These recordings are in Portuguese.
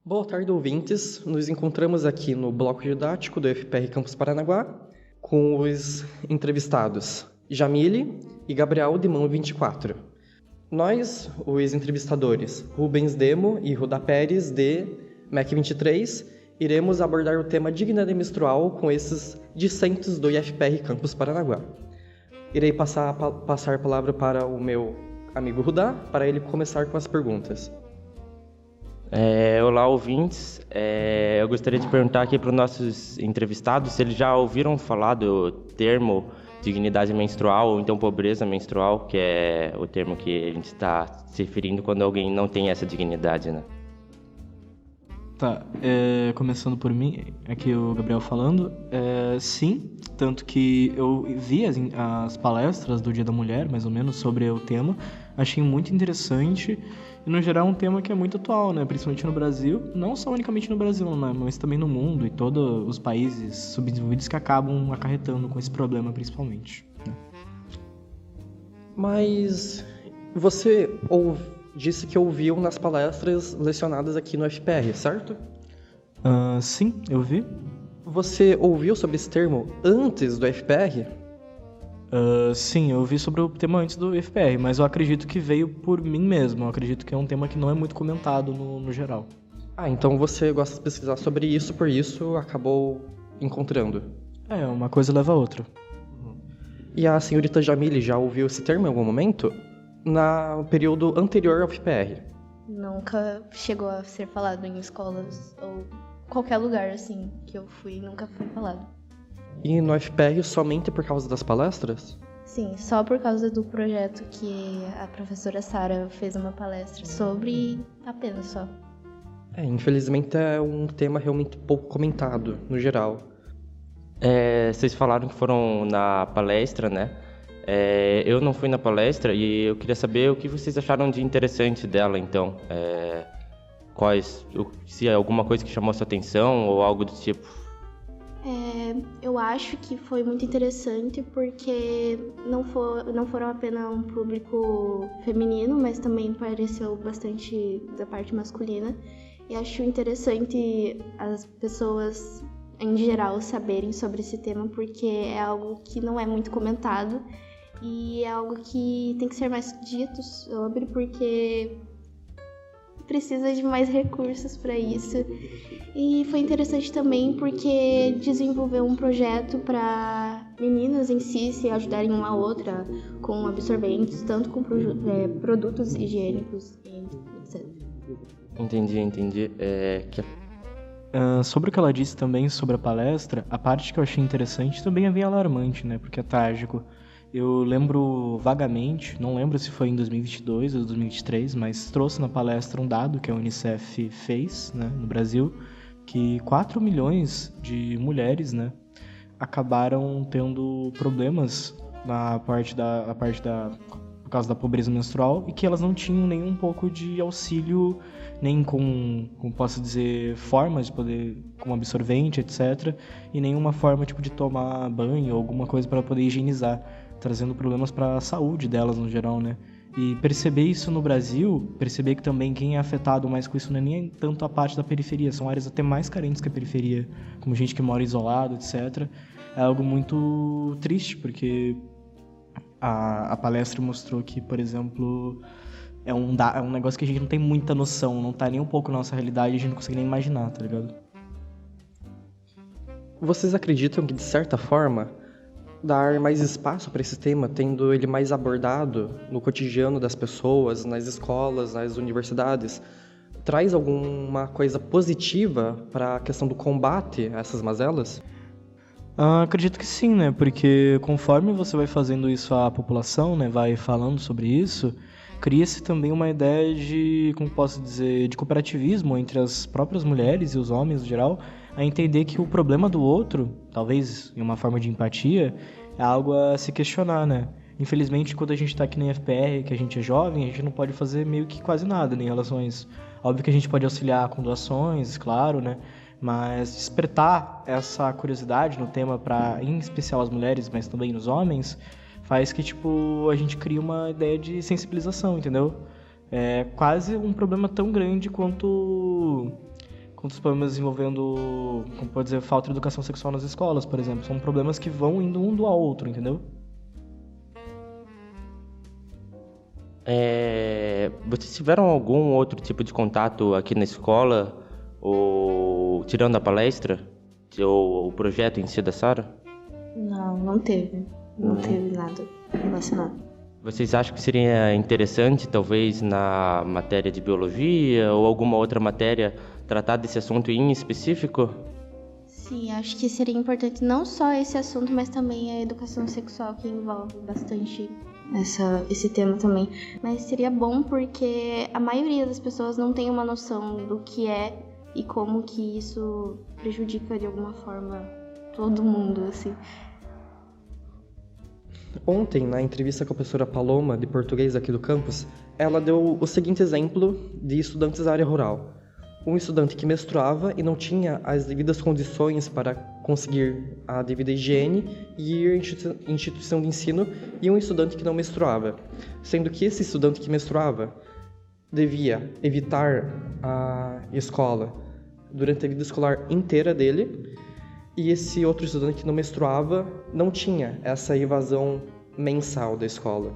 Boa tarde, ouvintes. Nos encontramos aqui no bloco didático do FPR Campus Paranaguá com os entrevistados Jamile e Gabriel de Mão 24. Nós, os entrevistadores Rubens Demo e Ruda Pérez de MEC 23, iremos abordar o tema dignidade menstrual com esses discentes do IFPR Campus Paranaguá. Irei passar a palavra para o meu amigo Ruda, para ele começar com as perguntas. Olá, ouvintes. Eu gostaria de perguntar aqui para os nossos entrevistados se eles já ouviram falar do termo dignidade menstrual ou então pobreza menstrual, que é o termo que a gente está se referindo quando alguém não tem essa dignidade, né? Tá, começando por mim, aqui o Gabriel falando, sim, tanto que eu vi as palestras do Dia da Mulher, mais ou menos, sobre o tema, achei muito interessante e, no geral, é um tema que é muito atual, né, principalmente no Brasil, não só unicamente no Brasil, né, mas também no mundo e todos os países subdesenvolvidos que acabam acarretando com esse problema, principalmente. Né? Mas você disse que ouviu nas palestras lecionadas aqui no FPR, certo? Sim, eu vi. Você ouviu sobre esse termo antes do FPR? Sim, eu vi sobre o tema antes do FPR, mas eu acredito que veio por mim mesmo. Eu acredito que é um tema que não é muito comentado no geral. Então você gosta de pesquisar sobre isso, por isso acabou encontrando. Uma coisa leva a outra. E a senhorita Jamile já ouviu esse termo em algum momento? No período anterior ao FPR? Nunca chegou a ser falado em escolas ou qualquer lugar assim que eu fui, nunca foi falado. E no FPR somente por causa das palestras? Sim, só por causa do projeto que a professora Sara fez uma palestra sobre, apenas só. Infelizmente é um tema realmente pouco comentado, no geral. Vocês falaram que foram na palestra, né? Eu não fui na palestra e eu queria saber o que vocês acharam de interessante dela, então. Se é alguma coisa que chamou sua atenção ou algo do tipo. Eu acho que foi muito interessante porque não foram apenas um público feminino, mas também apareceu bastante da parte masculina. E acho interessante as pessoas, em geral, saberem sobre esse tema porque é algo que não é muito comentado. E é algo que tem que ser mais dito sobre, porque precisa de mais recursos para isso. E foi interessante também porque desenvolveu um projeto para meninas em si se ajudarem uma a outra com absorventes, tanto com produtos higiênicos e etc. Entendi. Sobre o que ela disse também sobre a palestra, a parte que eu achei interessante também é bem alarmante, né? Porque é trágico. Eu lembro vagamente, não lembro se foi em 2022 ou 2023, mas trouxe na palestra um dado que a Unicef fez, né, no Brasil, que 4 milhões de mulheres, né, acabaram tendo problemas por causa da pobreza menstrual e que elas não tinham nenhum pouco de auxílio, nem com, como posso dizer, formas de poder, como absorvente, etc. E nenhuma forma tipo de tomar banho ou alguma coisa para poder higienizar, trazendo problemas para a saúde delas no geral, né? E perceber isso no Brasil, perceber que também quem é afetado mais com isso não é nem tanto a parte da periferia, são áreas até mais carentes que a periferia, como gente que mora isolado, etc. É algo muito triste, porque a palestra mostrou que, por exemplo, é um negócio que a gente não tem muita noção, não tá nem um pouco na nossa realidade, a gente não consegue nem imaginar, tá ligado? Vocês acreditam que, de certa forma, dar mais espaço para esse tema, tendo ele mais abordado no cotidiano das pessoas, nas escolas, nas universidades, traz alguma coisa positiva para a questão do combate a essas mazelas? Acredito que sim, né? Porque conforme você vai fazendo isso à população, né, vai falando sobre isso, cria-se também uma ideia de, como posso dizer, de cooperativismo entre as próprias mulheres e os homens no geral, a entender que o problema do outro, talvez em uma forma de empatia, é algo a se questionar, né? Infelizmente, quando a gente tá aqui na FPR, que a gente é jovem, a gente não pode fazer meio que quase nada, né, em relação a isso. Óbvio que a gente pode auxiliar com doações, claro, né? Mas despertar essa curiosidade no tema para, em especial as mulheres, mas também nos homens, faz que, tipo, a gente crie uma ideia de sensibilização, entendeu? É quase um problema tão grande quanto quanto os problemas envolvendo, como pode dizer, falta de educação sexual nas escolas, por exemplo. São problemas que vão indo um do ao outro, entendeu? Vocês tiveram algum outro tipo de contato aqui na escola, ou tirando a palestra, ou o projeto em si da Sara? Não teve. Não teve nada relacionado. Vocês acham que seria interessante, talvez, na matéria de biologia ou alguma outra matéria, tratar desse assunto em específico? Sim, acho que seria importante não só esse assunto, mas também a educação sexual, que envolve bastante esse tema também. Mas seria bom porque a maioria das pessoas não tem uma noção do que é e como que isso prejudica de alguma forma todo mundo, assim. Ontem, na entrevista com a professora Paloma, de português aqui do campus, ela deu o seguinte exemplo de estudantes da área rural. Um estudante que menstruava e não tinha as devidas condições para conseguir a devida higiene e ir à instituição de ensino, e um estudante que não menstruava. Sendo que esse estudante que menstruava devia evitar a escola durante a vida escolar inteira dele, e esse outro estudante que não menstruava não tinha essa evasão mensal da escola.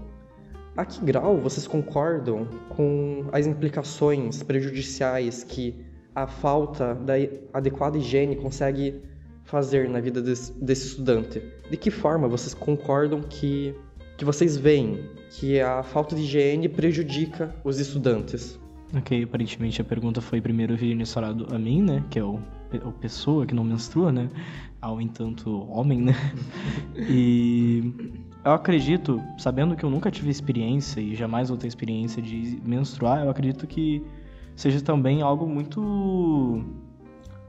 A que grau vocês concordam com as implicações prejudiciais que a falta da adequada higiene consegue fazer na vida desse estudante? De que forma vocês concordam que vocês veem que a falta de higiene prejudica os estudantes? Ok, aparentemente a pergunta foi primeiro direcionada a mim, né? Que é o pessoa que não menstrua, né? Ao entanto, homem, né? E eu acredito, sabendo que eu nunca tive experiência e jamais vou ter experiência de menstruar, eu acredito que seja também algo muito...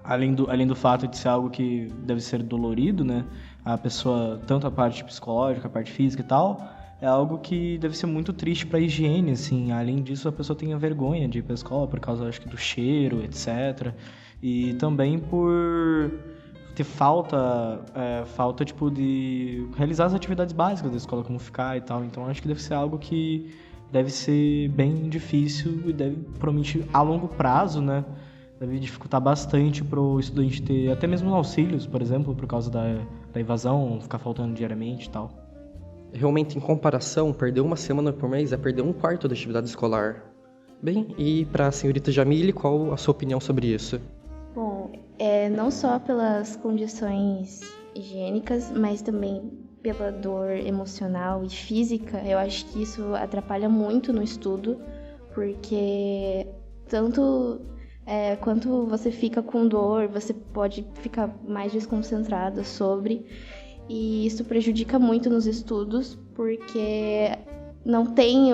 Além do fato de ser algo que deve ser dolorido, né? A pessoa, tanto a parte psicológica, a parte física e tal, é algo que deve ser muito triste para a higiene, assim. Além disso, a pessoa tem a vergonha de ir para a escola por causa, acho que, do cheiro, etc. E também por ter falta tipo, de realizar as atividades básicas da escola, como ficar e tal. Então, acho que deve ser algo que deve ser bem difícil e deve, provavelmente, a longo prazo, né? Deve dificultar bastante para o estudante ter até mesmo auxílios, por exemplo, por causa da evasão, ficar faltando diariamente e tal. Realmente, em comparação, perder uma semana por mês é perder um quarto da atividade escolar. Bem, e para a senhorita Jamile, qual a sua opinião sobre isso? Bom, não só pelas condições higiênicas, mas também pela dor emocional e física, eu acho que isso atrapalha muito no estudo, porque tanto quanto você fica com dor, você pode ficar mais desconcentrada sobre... E isso prejudica muito nos estudos, porque não tem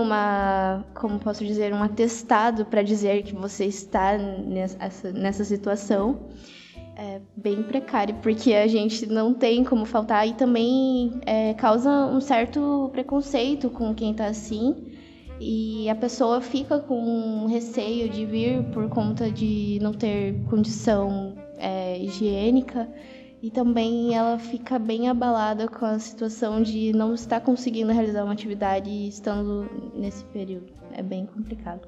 como posso dizer, um atestado para dizer que você está nessa situação. É bem precário, porque a gente não tem como faltar e também causa um certo preconceito com quem está assim. E a pessoa fica com receio de vir por conta de não ter condição higiênica. E também ela fica bem abalada com a situação de não estar conseguindo realizar uma atividade estando nesse período. É bem complicado.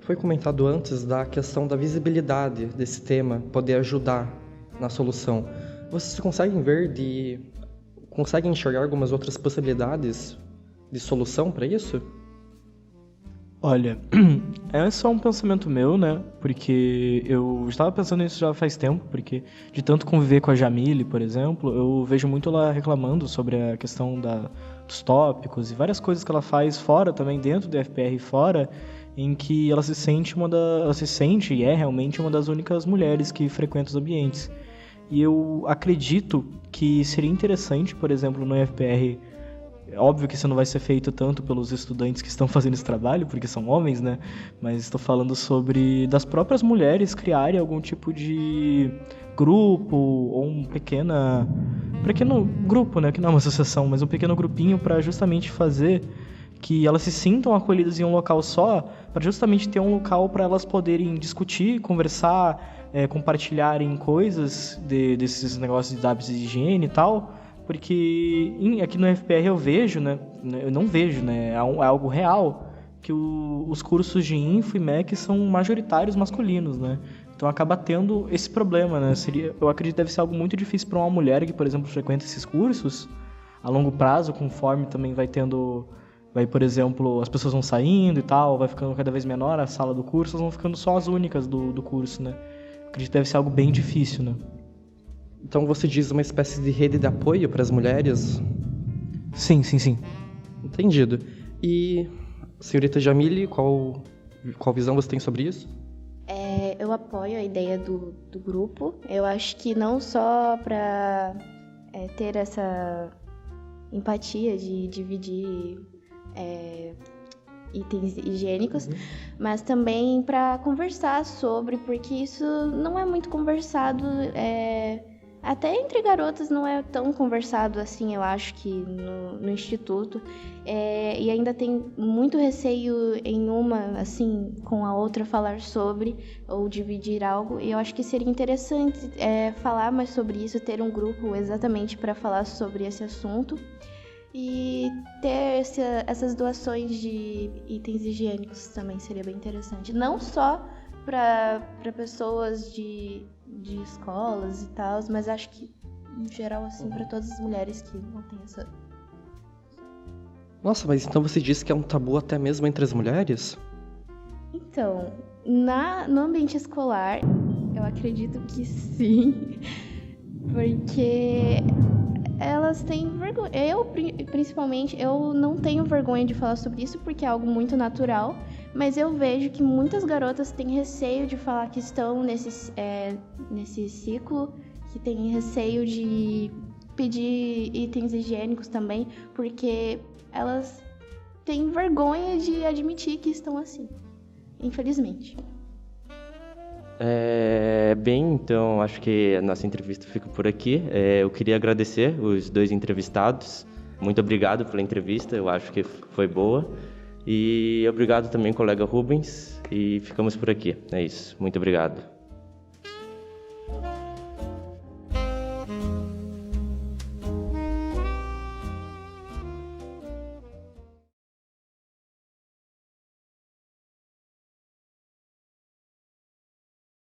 Foi comentado antes da questão da visibilidade desse tema poder ajudar na solução. Vocês conseguem enxergar algumas outras possibilidades de solução para isso? Olha, é só um pensamento meu, né? Porque eu estava pensando nisso já faz tempo, porque de tanto conviver com a Jamile, por exemplo, eu vejo muito ela reclamando sobre a questão dos tópicos e várias coisas que ela faz fora também, dentro do FPR e fora, em que ela se sente e é realmente uma das únicas mulheres que frequenta os ambientes. E eu acredito que seria interessante, por exemplo, no FPR... Óbvio que isso não vai ser feito tanto pelos estudantes que estão fazendo esse trabalho, porque são homens, né? Mas estou falando sobre das próprias mulheres criarem algum tipo de grupo ou um pequeno grupo, né? Que não é uma associação, mas um pequeno grupinho para justamente fazer que elas se sintam acolhidas em um local só, para justamente ter um local para elas poderem discutir, conversar, compartilharem coisas desses negócios de hábitos de higiene e tal. Porque aqui no FPR eu vejo, né? Eu não vejo, né? É algo real que os cursos de Info e MEC são majoritários masculinos, né? Então acaba tendo esse problema, né? Eu acredito que deve ser algo muito difícil para uma mulher que, por exemplo, frequenta esses cursos a longo prazo, conforme também por exemplo, as pessoas vão saindo e tal, vai ficando cada vez menor a sala do curso, elas vão ficando só as únicas do curso, né? Eu acredito que deve ser algo bem difícil, né? Então você diz uma espécie de rede de apoio para as mulheres? Sim. Entendido. E, senhorita Jamile, qual visão você tem sobre isso? Eu apoio a ideia do grupo. Eu acho que não só para ter essa empatia de dividir itens higiênicos, mas também para conversar sobre, porque isso não é muito conversado, até entre garotas não é tão conversado assim, eu acho que no instituto, e ainda tem muito receio em uma, assim, com a outra falar sobre, ou dividir algo, e eu acho que seria interessante falar mais sobre isso, ter um grupo exatamente para falar sobre esse assunto, e ter essas doações de itens higiênicos também seria bem interessante. Não só para pessoas de escolas e tal, mas acho que, em geral, assim, para todas as mulheres que não têm essa... Nossa, mas então você disse que é um tabu até mesmo entre as mulheres? Então, no ambiente escolar, eu acredito que sim, porque... elas têm vergonha. Principalmente, eu não tenho vergonha de falar sobre isso porque é algo muito natural, mas eu vejo que muitas garotas têm receio de falar que estão nesse ciclo, que têm receio de pedir itens higiênicos também, porque elas têm vergonha de admitir que estão assim, infelizmente. Bem, então acho que a nossa entrevista fica por aqui. Eu queria agradecer os 2 entrevistados. Muito obrigado pela entrevista, eu acho que foi boa. E obrigado também, colega Rubens. E ficamos por aqui. É isso. Muito obrigado.